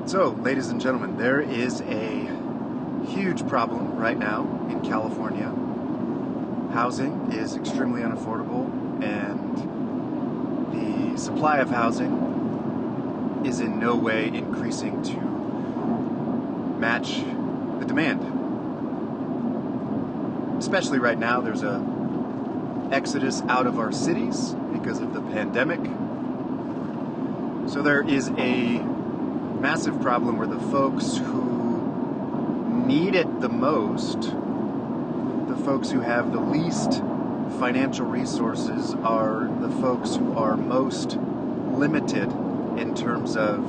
So, ladies and gentlemen, there is a huge problem right now in California. Housing is extremely unaffordable, and the supply of housing is in no way increasing to match the demand. Especially right now, there's a exodus out of our cities because of the pandemic. So there is a massive problem where the folks who need it the most, the folks who have the least financial resources, are the folks who are most limited in terms of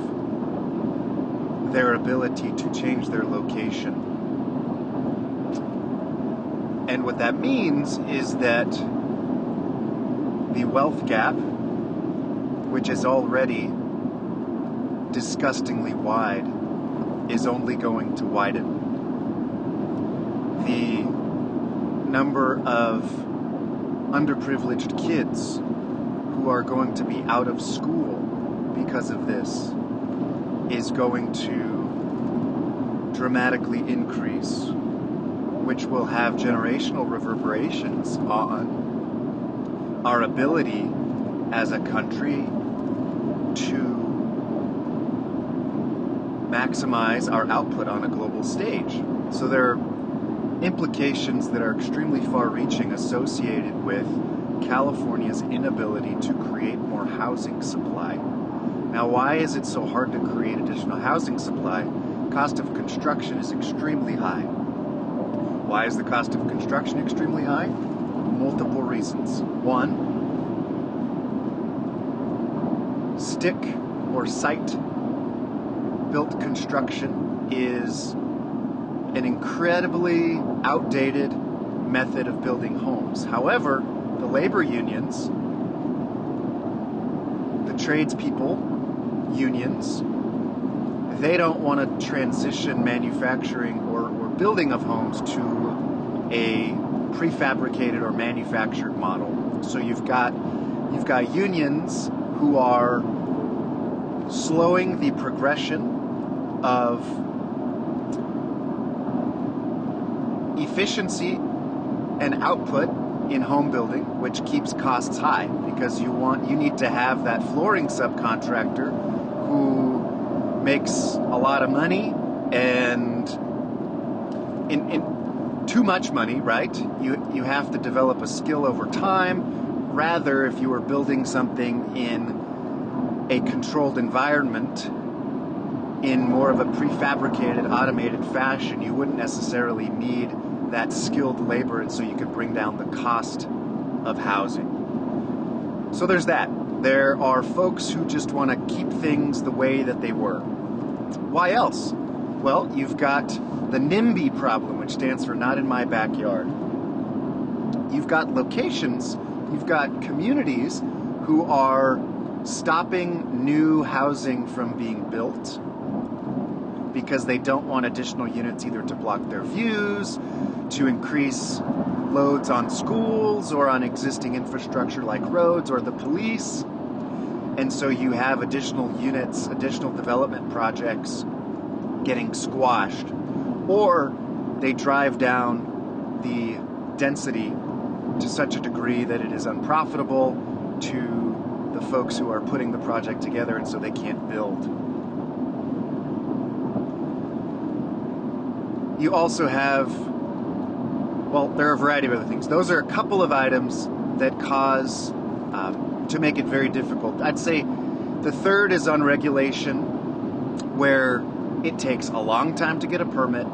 their ability to change their location. And what that means is that the wealth gap, which is already disgustingly wide, is only going to widen. The number of underprivileged kids who are going to be out of school because of this is going to dramatically increase, which will have generational reverberations on our ability as a country to maximize our output on a global stage. So there are implications that are extremely far-reaching associated with California's inability to create more housing supply. Now, why is it so hard to create additional housing supply? Cost of construction is extremely high. Why is the cost of construction extremely high? Multiple reasons. One, stick or site built construction is an incredibly outdated method of building homes. However, the labor unions, the tradespeople unions, they don't want to transition manufacturing or building of homes to a prefabricated or manufactured model. So you've got unions who are slowing the progression of efficiency and output in home building, which keeps costs high, because you need to have that flooring subcontractor who makes a lot of money and in too much money, right? You have to develop a skill over time. Rather, if you were building something in a controlled environment, in more of a prefabricated, automated fashion, you wouldn't necessarily need that skilled labor, and so you could bring down the cost of housing. So there's that. There are folks who just want to keep things the way that they were. Why else? Well, you've got the NIMBY problem, which stands for not in my backyard. You've got locations, you've got communities who are stopping new housing from being built because they don't want additional units either to block their views, to increase loads on schools or on existing infrastructure like roads or the police. And so you have additional units, additional development projects getting squashed. Or they drive down the density to such a degree that it is unprofitable to the folks who are putting the project together, and so they can't build. You also have, well, there are a variety of other things. Those are a couple of items that cause, to make it very difficult. I'd say the third is on regulation, where it takes a long time to get a permit.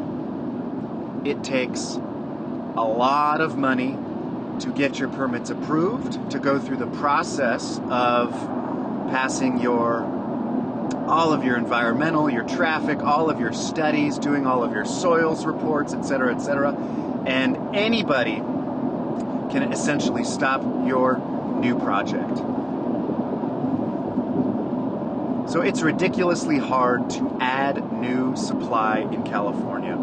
It takes a lot of money to get your permits approved, to go through the process of passing all of your environmental, your traffic, all of your studies, doing all of your soils reports, etc., etc. And anybody can essentially stop your new project. So it's ridiculously hard to add new supply in California.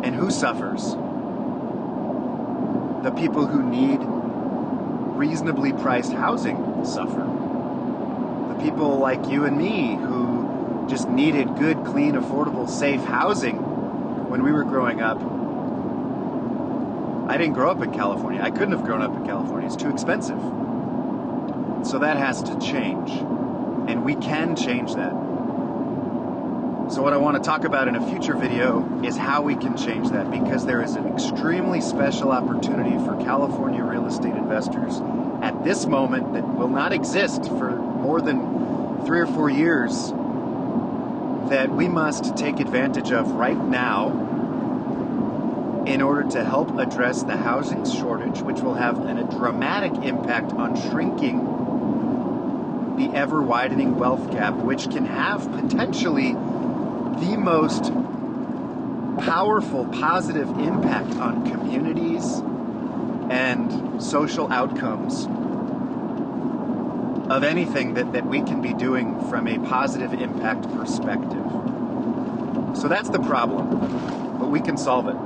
And who suffers? The people who need reasonably priced housing suffer. The people like you and me who just needed good, clean, affordable, safe housing when we were growing up. I didn't grow up in California. I couldn't have grown up in California. It's too expensive. So that has to change. And we can change that. So what I want to talk about in a future video is how we can change that, because there is an extremely special opportunity for California real estate investors at this moment that will not exist for more than 3 or 4 years, that we must take advantage of right now in order to help address the housing shortage, which will have a dramatic impact on shrinking the ever-widening wealth gap, which can have potentially the most powerful positive impact on communities and social outcomes of anything that we can be doing from a positive impact perspective. So that's the problem, but we can solve it.